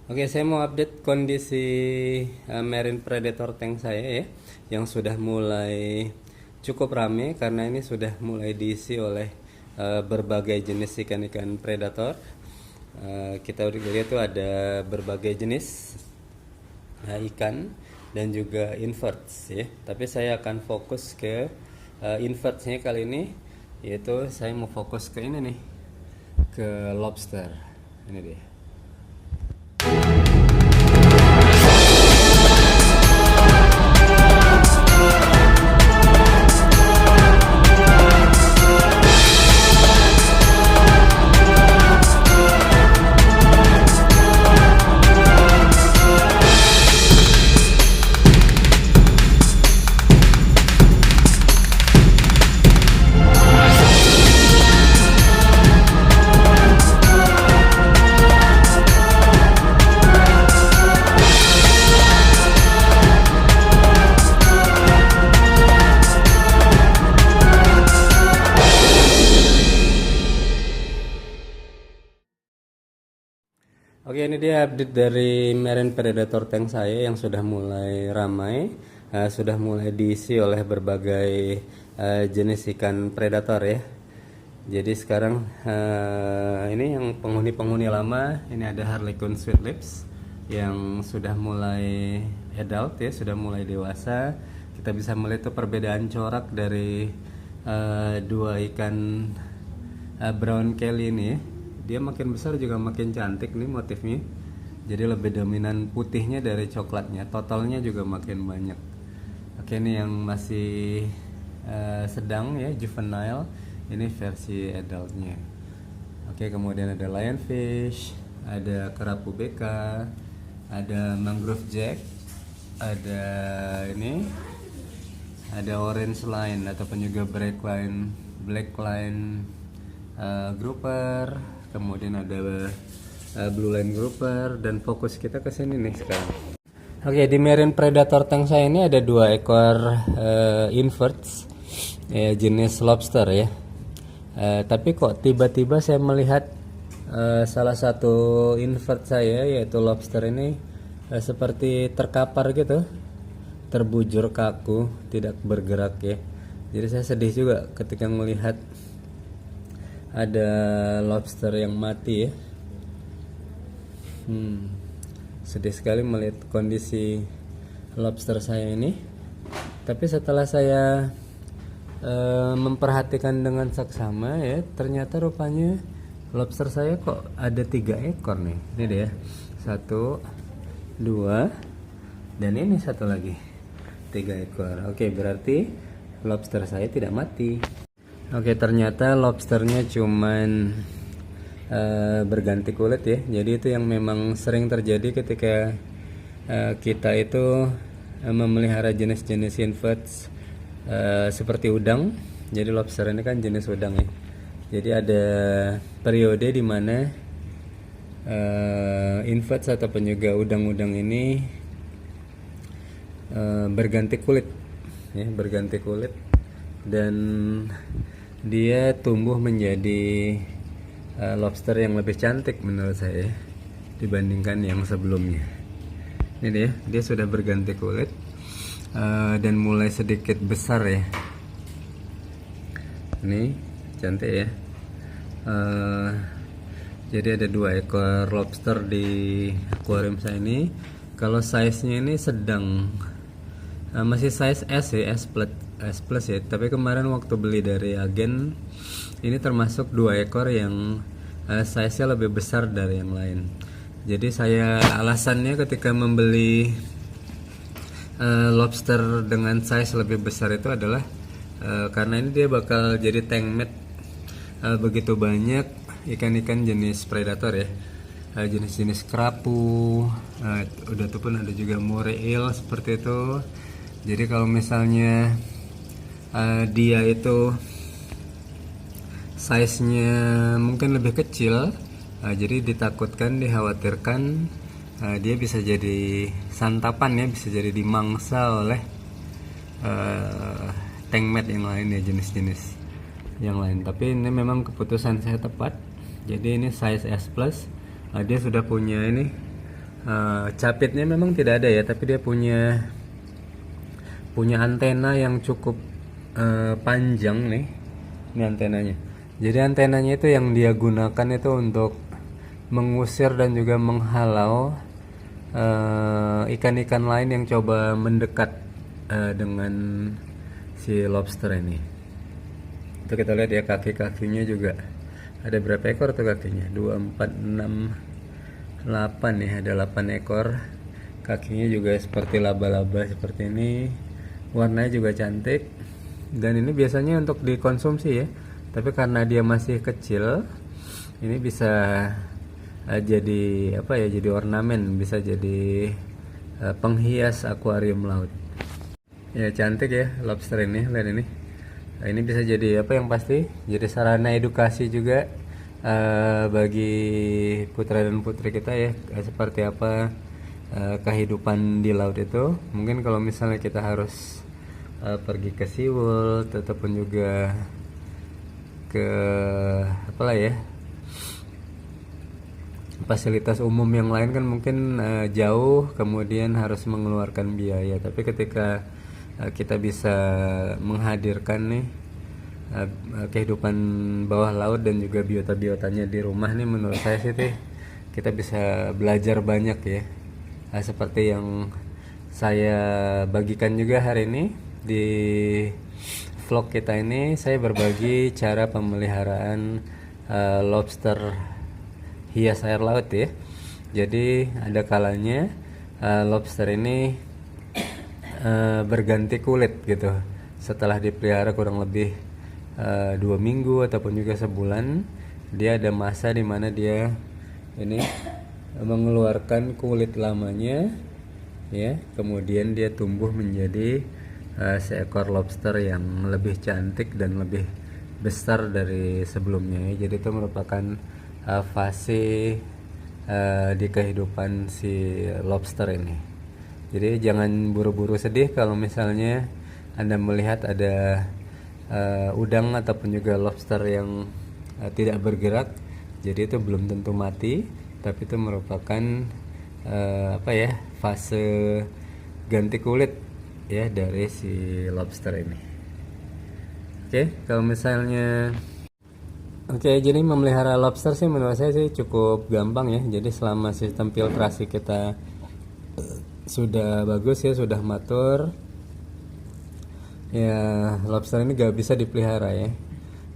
Oke, saya mau update kondisi marine predator tank saya ya, yang sudah mulai cukup rame karena ini sudah mulai diisi oleh berbagai jenis ikan-ikan predator. Kita udah lihat tuh ada berbagai jenis ikan dan juga inverts ya. Tapi saya akan fokus ke invertsnya kali ini, yaitu saya mau fokus ke ini nih, ke lobster. Ini dia. Oke, ini dia update dari marine predator tank saya yang sudah mulai ramai, sudah mulai diisi oleh berbagai jenis ikan predator ya. Jadi sekarang ini yang penghuni-penghuni lama, ini ada Harlequin Sweet Lips yang sudah mulai adult ya, sudah mulai dewasa. Kita bisa melihat tuh perbedaan corak dari dua ikan brown kelly ini ya. Dia makin besar juga makin cantik nih motifnya, jadi lebih dominan putihnya dari coklatnya, totalnya juga makin banyak. Oke, ini yang masih sedang ya, juvenile, ini versi adultnya. Oke, kemudian ada lionfish, ada kerapu beka, ada mangrove jack, ada ini, ada orange line ataupun juga black line grouper, kemudian ada blue line grouper, dan fokus kita ke sini nih sekarang. Oke, di marine predator tank saya ini ada dua ekor inverts ya, jenis lobster ya. Tapi kok tiba-tiba saya melihat salah satu invert saya, yaitu lobster ini seperti terkapar gitu, terbujur kaku, tidak bergerak ya. Jadi saya sedih juga ketika melihat ada lobster yang mati ya. Sedih sekali melihat kondisi lobster saya ini. Tapi setelah saya memperhatikan dengan saksama ya, ternyata rupanya lobster saya kok ada 3 ekor nih. Ini dia, 1, 2, dan ini satu lagi, 3 ekor. Oke, berarti lobster saya tidak mati. Oke, ternyata lobsternya cuman berganti kulit ya. Jadi itu yang memang sering terjadi ketika kita itu memelihara jenis-jenis inverts seperti udang. Jadi lobster ini kan jenis udang ya. Jadi ada periode di mana inverts ataupun juga udang-udang ini berganti kulit ya, berganti kulit, dan dia tumbuh menjadi lobster yang lebih cantik menurut saya dibandingkan yang sebelumnya. Ini dia sudah berganti kulit dan mulai sedikit besar ya. Ini cantik ya. Jadi ada 2 ekor lobster di akuarium saya ini. Kalau size-nya ini sedang, masih size S ya, S plus ya. Tapi kemarin waktu beli dari agen, ini termasuk 2 ekor yang size-nya lebih besar dari yang lain. Jadi saya, alasannya ketika membeli lobster dengan size lebih besar itu adalah karena ini dia bakal jadi tank mate begitu banyak ikan-ikan jenis predator ya, jenis-jenis kerapu, udah tuh pun ada juga moray eel seperti itu. Jadi kalau misalnya dia itu size-nya mungkin lebih kecil, jadi ditakutkan, dikhawatirkan dia bisa jadi santapan ya, bisa jadi dimangsa oleh tank mate yang lain ya, jenis-jenis yang lain. Tapi ini memang keputusan saya tepat. Jadi ini size S plus, dia sudah punya ini Capitnya memang tidak ada ya, tapi dia punya antena yang cukup panjang nih. Ini antenanya. Jadi antenanya itu yang dia gunakan itu untuk mengusir dan juga menghalau ikan-ikan lain yang coba mendekat dengan si lobster ini. Itu kita lihat ya, kaki-kakinya juga ada berapa ekor tuh kakinya? 2, 4, 6, 8 ya, ada 8 ekor. Kakinya juga seperti laba-laba seperti ini. Warnanya juga cantik. Dan ini biasanya untuk dikonsumsi ya. Tapi karena dia masih kecil, ini bisa jadi apa ya? Jadi ornamen, bisa jadi penghias akuarium laut. Ya cantik ya lobster ini, lihat ini. Nah, ini bisa jadi apa yang pasti? Jadi sarana edukasi juga bagi putra dan putri kita ya, seperti apa kehidupan di laut itu. Mungkin kalau misalnya kita harus pergi ke SeaWorld ataupun juga ke apalah ya, fasilitas umum yang lain kan mungkin jauh, kemudian harus mengeluarkan biaya. Tapi ketika kita bisa menghadirkan nih kehidupan bawah laut dan juga biota-biotanya di rumah nih, menurut saya sih kita bisa belajar banyak ya. Seperti yang saya bagikan juga hari ini di vlog kita ini, saya berbagi cara pemeliharaan lobster hias air laut ya. Jadi ada kalanya lobster ini berganti kulit gitu setelah dipelihara kurang lebih 2 minggu ataupun juga sebulan. Dia ada masa dimana dia ini mengeluarkan kulit lamanya ya, kemudian dia tumbuh menjadi seekor lobster yang lebih cantik dan lebih besar dari sebelumnya ya. Jadi itu merupakan fase di kehidupan si lobster ini. Jadi jangan buru-buru sedih kalau misalnya Anda melihat ada udang ataupun juga lobster yang tidak bergerak. Jadi itu belum tentu mati, tapi itu merupakan apa ya, fase ganti kulit ya dari si lobster ini. Oke, kalau misalnya jadi memelihara lobster sih menurut saya sih cukup gampang ya. Jadi selama sistem filtrasi kita sudah bagus ya, sudah matur ya, lobster ini gak bisa dipelihara ya.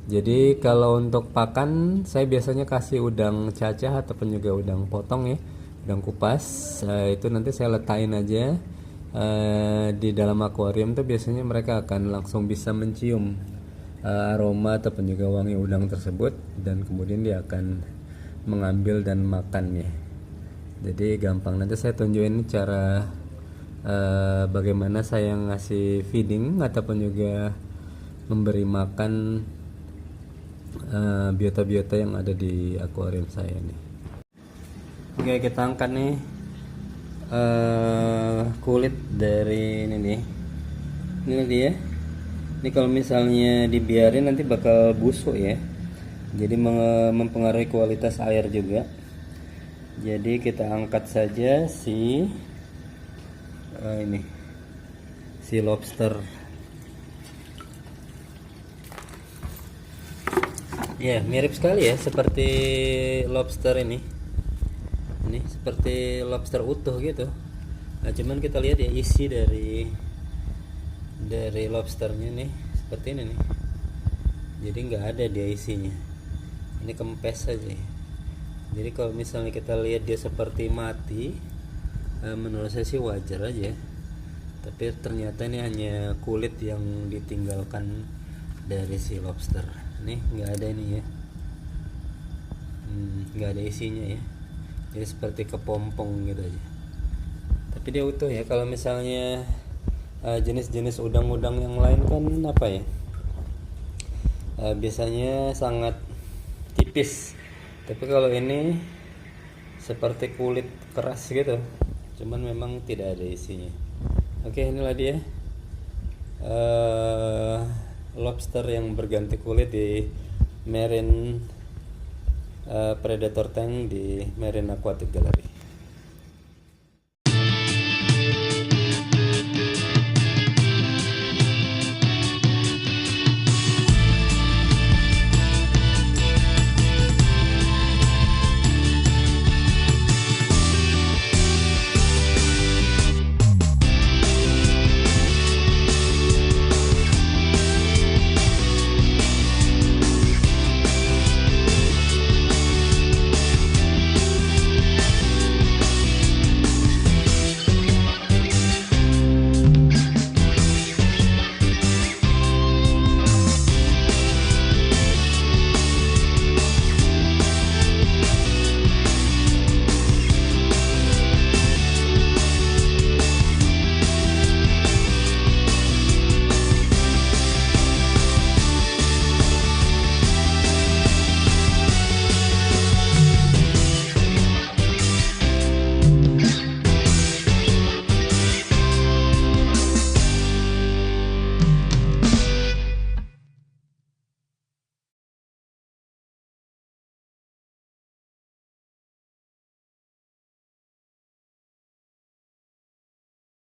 Jadi kalau untuk pakan, saya biasanya kasih udang cacah ataupun juga udang potong ya, udang kupas. Itu nanti saya letain aja di dalam akuarium tuh, biasanya mereka akan langsung bisa mencium aroma ataupun juga wangi udang tersebut, dan kemudian dia akan mengambil dan makannya. Jadi gampang, nanti saya tunjukin cara bagaimana saya ngasih feeding ataupun juga memberi makan biota-biota yang ada di akuarium saya nih. Oke, kita angkat nih kulit dari ini nih. Ini dia. Ini kalau misalnya dibiarin nanti bakal busuk ya. Jadi mempengaruhi kualitas air juga. Jadi kita angkat saja si lobster. Ya, mirip sekali ya seperti lobster ini. Ini seperti lobster utuh gitu. Nah, cuman kita lihat ya isi dari lobsternya nih seperti ini nih. Jadi nggak ada dia isinya. Ini kempes saja. Jadi kalau misalnya kita lihat dia seperti mati, menurut saya sih wajar aja. Tapi ternyata ini hanya kulit yang ditinggalkan dari si lobster. Nih nggak ada ini ya, nggak ada isinya ya. Jadi seperti kepompong gitu aja. Tapi dia utuh ya. Kalau misalnya jenis-jenis udang-udang yang lain kan apa ya, biasanya sangat tipis. Tapi kalau ini seperti kulit keras gitu, cuman memang tidak ada isinya. Oke, inilah dia lobster yang berganti kulit di Marine Predator Tank di Marine Aquatic Gallery.